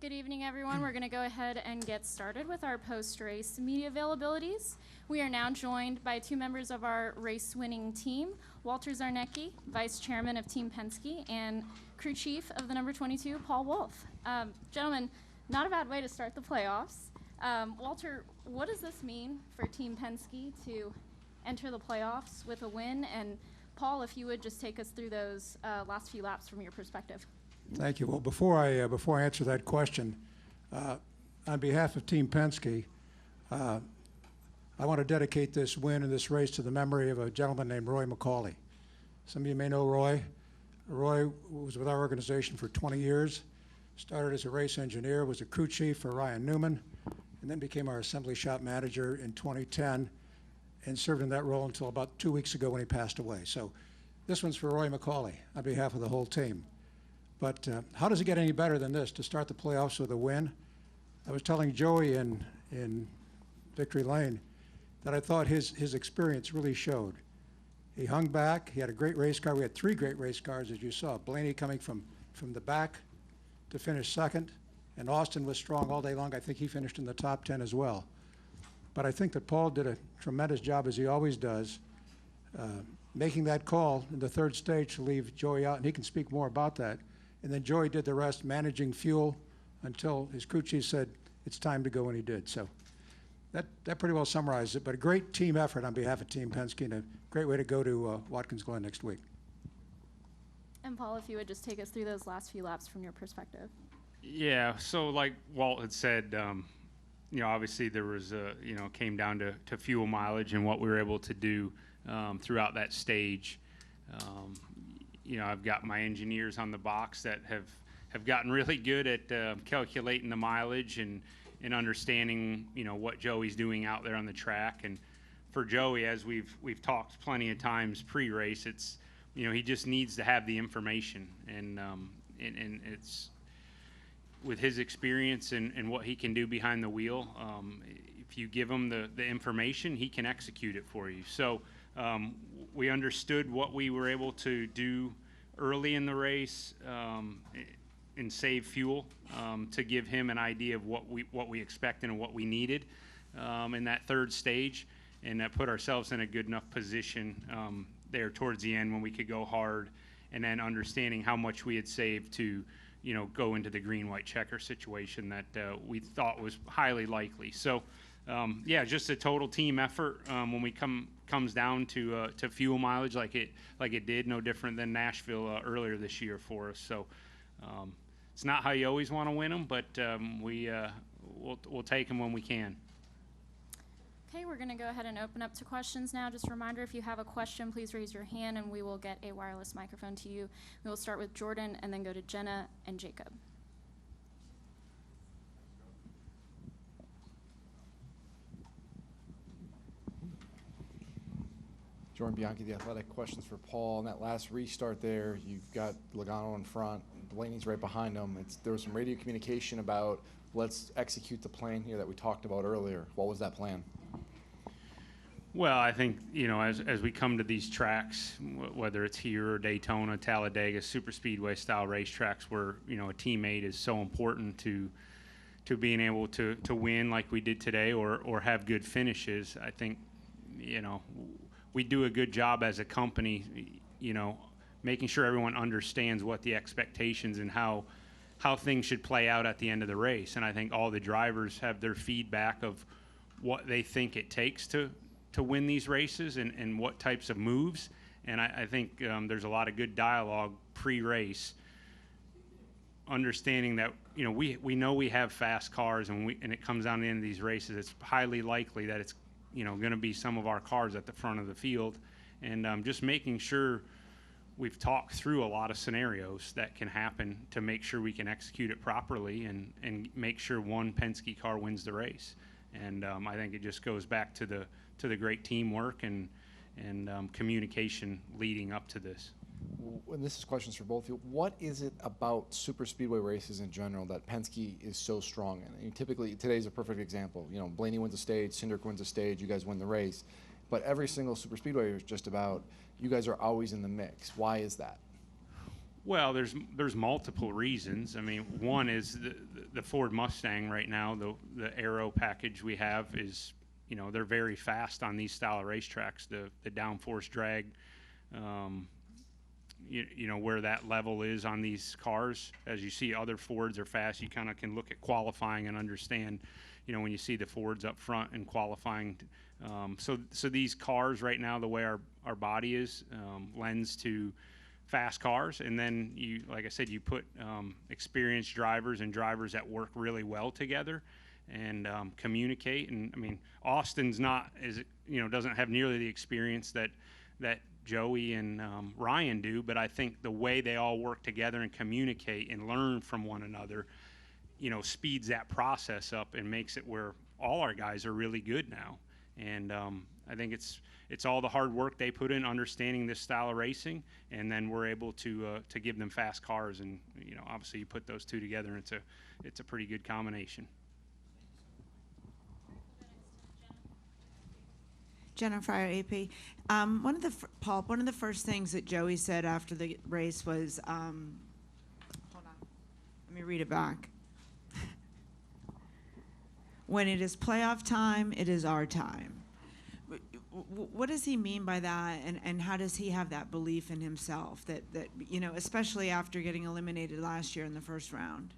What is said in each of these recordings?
Good evening, everyone. We're going to go ahead and get started with our post-race media availabilities. We are now joined by two members of our race-winning team, Walter Czarnecki, Vice Chairman of Team Penske, and Crew Chief of the number 22, Paul Wolfe. Gentlemen, not a bad way to start the playoffs. Walter, what does this mean for Team Penske to enter the playoffs with a win? And Paul, if you would just take us through those last few laps from your perspective. Thank you. Well, before I answer that question, on behalf of Team Penske, I want to dedicate this win and this race to the memory of a gentleman named Roy McCauley. Some of you may know Roy. Roy was with our organization for 20 years, started as a race engineer, was a crew chief for Ryan Newman, and then became our assembly shop manager in 2010 and served in that role until about 2 weeks ago when he passed away. So this one's for Roy McCauley on behalf of the whole team. But how does it get any better than this, to start the playoffs with a win? I was telling Joey in Victory Lane that I thought his experience really showed. He hung back. He had a great race car. We had three great race cars, as you saw. Blaney coming from the back to finish second, and Austin was strong all day long. I think he finished in the top 10 as well. But I think that Paul did a tremendous job, as he always does, making that call in the third stage to leave Joey out, and he can speak more about that. And then Joey did the rest, managing fuel until his crew chief said it's time to go, and he did. So that pretty well summarizes it. But a great team effort on behalf of Team Penske, and a great way to go to Watkins Glen next week. And Paul, if you would just take us through those last few laps from your perspective. Yeah, so like Walt had said, obviously there was came down to fuel mileage and what we were able to do throughout that stage. I've got my engineers on the box that have gotten really good at calculating the mileage and understanding, what Joey's doing out there on the track. And for Joey, as we've talked plenty of times pre-race, it's, he just needs to have the information. And it's with his experience and what he can do behind the wheel, if you give him the information, he can execute it for you. So we understood what we were able to do early in the race and save fuel to give him an idea of what we expected and what we needed in that third stage, and that put ourselves in a good enough position there towards the end when we could go hard, and then understanding how much we had saved to go into the green-white checker situation that we thought was highly likely. So just a total team effort when we comes down to fuel mileage like it did, no different than Nashville earlier this year for us. So it's not how you always want to win them, but we'll take them when we can. Okay, we're going to go ahead and open up to questions now. Just a reminder, if you have a question, please raise your hand and we will get a wireless microphone to you. We will start with Jordan and then go to Jenna and Jacob. Jordan Bianchi, The Athletic. Questions for Paul. In that last restart there, you've got Logano in front, Blaney's right behind him. There was some radio communication about let's execute the plan here that we talked about earlier. What was that plan? Well, I think, as we come to these tracks, whether it's here or Daytona, Talladega, super speedway style racetracks where, a teammate is so important to being able to win like we did today or have good finishes. I think, we do a good job as a company, making sure everyone understands what the expectations and how things should play out at the end of the race. And I think all the drivers have their feedback of what they think it takes to win these races and what types of moves. And I think there's a lot of good dialogue pre-race, understanding that, we know we have fast cars and it comes down to the end of these races, it's highly likely that it's going to be some of our cars at the front of the field, and just making sure we've talked through a lot of scenarios that can happen to make sure we can execute it properly and make sure one Penske car wins the race. And I think it just goes back to the great teamwork and communication leading up to this. And this is questions for both of you. What is it about super speedway races in general that Penske is so strong in? I mean, typically, today's a perfect example. Blaney wins a stage, Cindric wins a stage, you guys win the race. But every single super speedway is just about, you guys are always in the mix. Why is that? Well, there's multiple reasons. I mean, one is the Ford Mustang right now. The aero package we have is, they're very fast on these style of racetracks. The downforce drag, where that level is on these cars. As you see, other Fords are fast. You kind of can look at qualifying and understand, when you see the Fords up front and qualifying. So these cars right now, the way our body is, lends to fast cars, and then like I said, you put experienced drivers and drivers that work really well together and communicate. And I mean, Austin's doesn't have nearly the experience that Joey and Ryan do, but I think the way they all work together and communicate and learn from one another, speeds that process up and makes it where all our guys are really good now. And I think it's all the hard work they put in understanding this style of racing, and then we're able to give them fast cars. And obviously you put those two together, and it's a pretty good combination. Jenna Fryer, AP. Paul, one of the first things that Joey said after the race was, hold on, let me read it back. When it is playoff time, it is our time. What does he mean by that, and how does he have that belief in himself that especially after getting eliminated last year in the first round?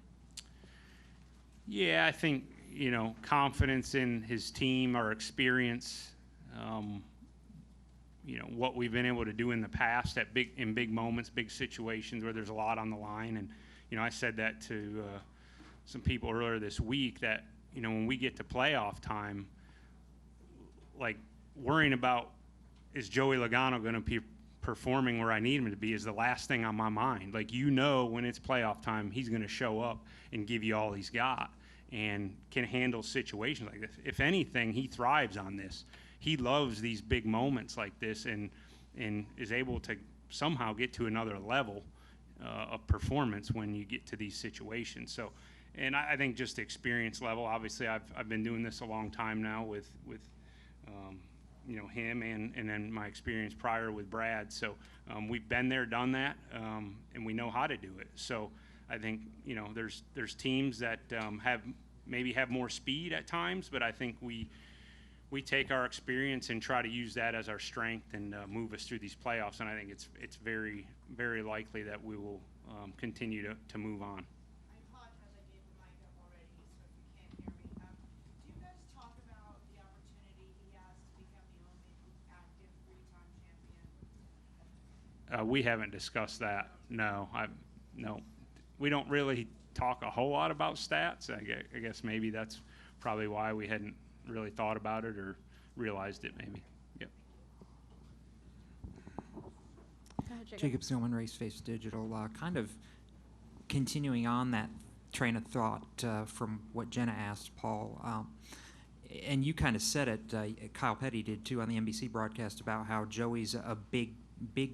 Yeah, I think, confidence in his team, our experience, what we've been able to do in the past in big moments, big situations where there's a lot on the line. And, I said that to some people earlier this week that, when we get to playoff time, like, worrying about is Joey Logano going to be performing where I need him to be is the last thing on my mind. Like, when it's playoff time, he's going to show up and give you all he's got and can handle situations like this. If anything, he thrives on this. He loves these big moments like this and is able to somehow get to another level of performance when you get to these situations. So, and I think just the experience level, obviously I've been doing this a long time now with him and then my experience prior with Brad. So we've been there, done that, and we know how to do it. So I think, there's teams that have more speed at times, but I think we take our experience and try to use that as our strength and move us through these playoffs. And I think it's very, very likely that we will continue to move on. I apologize, I gave the mic up already, so if you can't hear me. Do you guys talk about the opportunity he has to become the only active three-time champion? We haven't discussed that. No, no. We don't really talk a whole lot about stats. I guess maybe that's probably why we hadn't really thought about it or realized it maybe. Yep. Go ahead, Jacob Zillman, Race Face Digital. Kind of continuing on that train of thought from what Jenna asked Paul, and you kind of said it, Kyle Petty did too on the NBC broadcast about how Joey's a big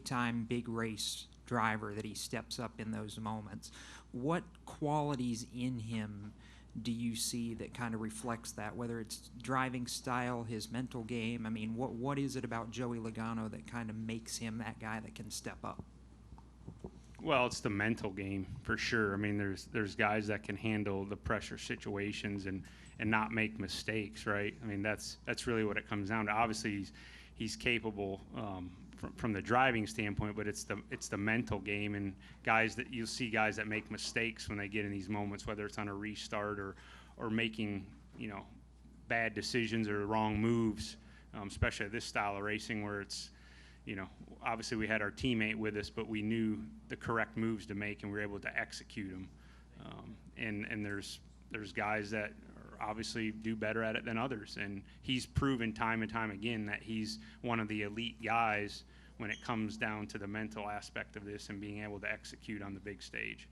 time, big race driver, that he steps up in those moments. What qualities in him do you see that kind of reflects that, whether it's driving style, his mental game? I mean, what is it about Joey Logano that kind of makes him that guy that can step up? Well, it's the mental game for sure. I mean, there's guys that can handle the pressure situations and not make mistakes, right? I mean, that's really what it comes down to. Obviously, he's capable from the driving standpoint, but it's the mental game, and you'll see guys that make mistakes when they get in these moments, whether it's on a restart or making bad decisions or wrong moves, especially this style of racing where it's obviously we had our teammate with us, but we knew the correct moves to make and we were able to execute them. And there's guys that obviously do better at it than others, and he's proven time and time again that he's one of the elite guys when it comes down to the mental aspect of this and being able to execute on the big stage.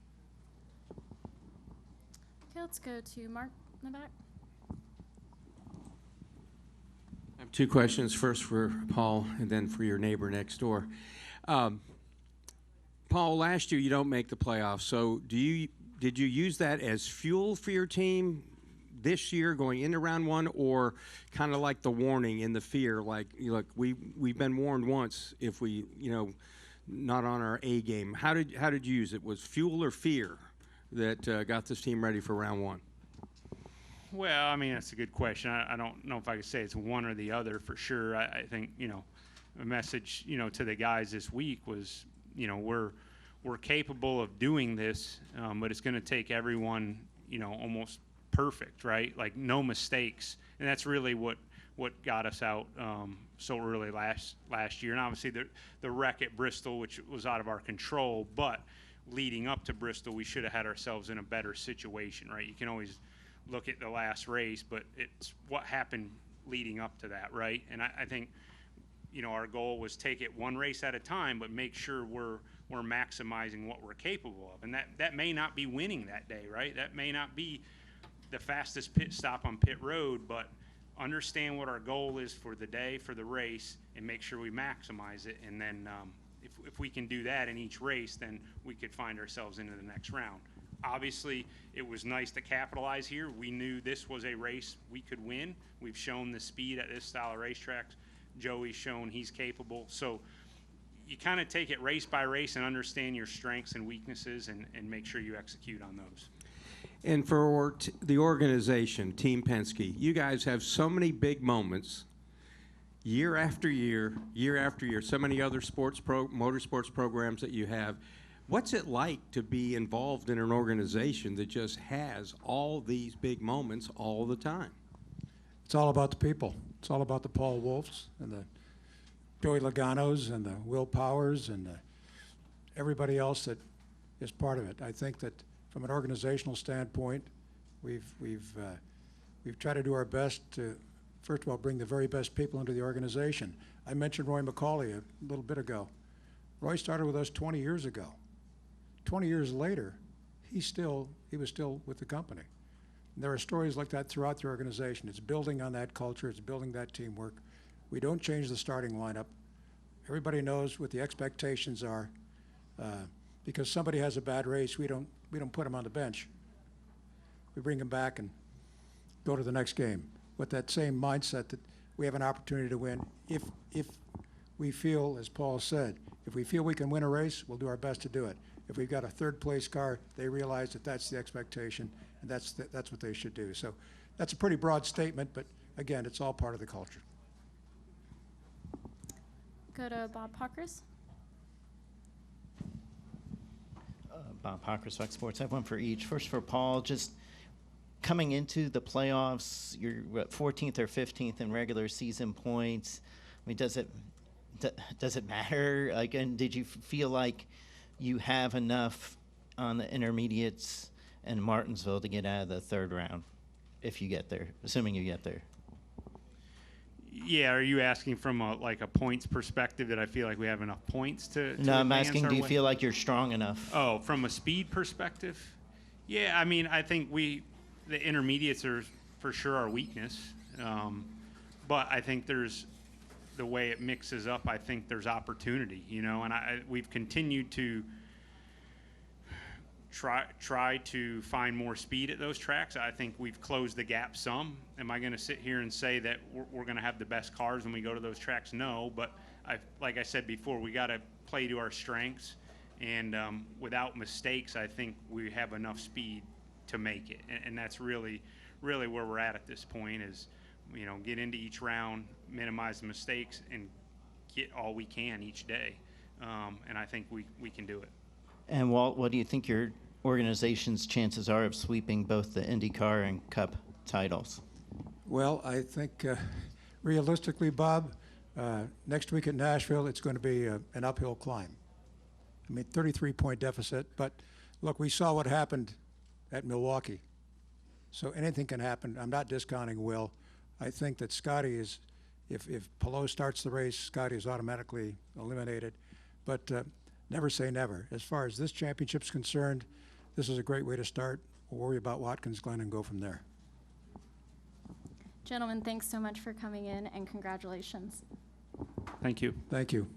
Okay, let's go to Mark in the back. I have two questions, first for Paul and then for your neighbor next door. Paul, last year you don't make the playoffs, so did you use that as fuel for your team this year going into round one, or kind of like the warning in the fear, like, look, we've been warned once, if we not on our A game. How did you use it? Was fuel or fear that got this team ready for round one? Well, I mean, that's a good question. I don't know if I could say it's one or the other for sure. I think, a message, to the guys this week was, we're capable of doing this, but it's going to take everyone, almost perfect, right? Like no mistakes. And that's really what got us out so early last year. And obviously the wreck at Bristol, which was out of our control, but leading up to Bristol, we should have had ourselves in a better situation, right? You can always look at the last race, but it's what happened leading up to that, right? And I think, our goal was take it one race at a time, but make sure we're maximizing what we're capable of. And that may not be winning that day, right? That may not be the fastest pit stop on pit road, but understand what our goal is for the day, for the race, and make sure we maximize it. And then if we can do that in each race, then we could find ourselves into the next round. Obviously, it was nice to capitalize here. We knew this was a race we could win. We've shown the speed at this style of racetrack. Joey's shown he's capable. So you kind of take it race by race and understand your strengths and weaknesses and make sure you execute on those. And for the organization, Team Penske, you guys have so many big moments year after year, so many other motorsports programs that you have. What's it like to be involved in an organization that just has all these big moments all the time? It's all about the people. It's all about the Paul Wolfes and the Joey Loganos and the Will Powers and everybody else that is part of it. I think that from an organizational standpoint, we've tried to do our best to, first of all, bring the very best people into the organization. I mentioned Roy McCauley a little bit ago. Roy started with us 20 years ago. 20 years later, he was still with the company. And there are stories like that throughout the organization. It's building on that culture. It's building that teamwork. We don't change the starting lineup. Everybody knows what the expectations are. Because somebody has a bad race, we don't put them on the bench. We bring them back and go to the next game with that same mindset that we have an opportunity to win. If we feel, as Paul said, if we feel we can win a race, we'll do our best to do it. If we've got a third-place car, they realize that that's the expectation, and that's what they should do. So that's a pretty broad statement, but again, it's all part of the culture. Go to Bob Pockers. Bob Pockers, Fox Sports. I have one for each. First for Paul, just coming into the playoffs, you're 14th or 15th in regular season points. I mean, does it matter? Like, and did you feel like you have enough on the intermediates and Martinsville to get out of the third round if you get there, assuming you get there? Yeah, are you asking from a points perspective that I feel like we have enough points to No, I'm advance asking, our do you way? feel like you're strong enough? Oh, from a speed perspective? Yeah, I mean, I think the intermediates are for sure our weakness. But I think there's the way it mixes up, I think there's opportunity, and we've continued to try to find more speed at those tracks. I think we've closed the gap some. Am I going to sit here and say that we're going to have the best cars when we go to those tracks? No, but like I said before, we got to play to our strengths, and without mistakes, I think we have enough speed to make it, and that's really where we're at this point is, get into each round, minimize the mistakes, and get all we can each day, and I think we can do it. And Walt, what do you think your organization's chances are of sweeping both the IndyCar and Cup titles? Well, I think realistically, Bob, next week at Nashville, it's going to be an uphill climb. I mean, 33-point deficit, but look, we saw what happened at Milwaukee. So anything can happen. I'm not discounting Will. I think that Scotty is, if Palou starts the race, Scotty is automatically eliminated. But never say never. As far as this championship's concerned, this is a great way to start. We'll worry about Watkins Glen and go from there. Gentlemen, thanks so much for coming in, and congratulations. Thank you. Thank you.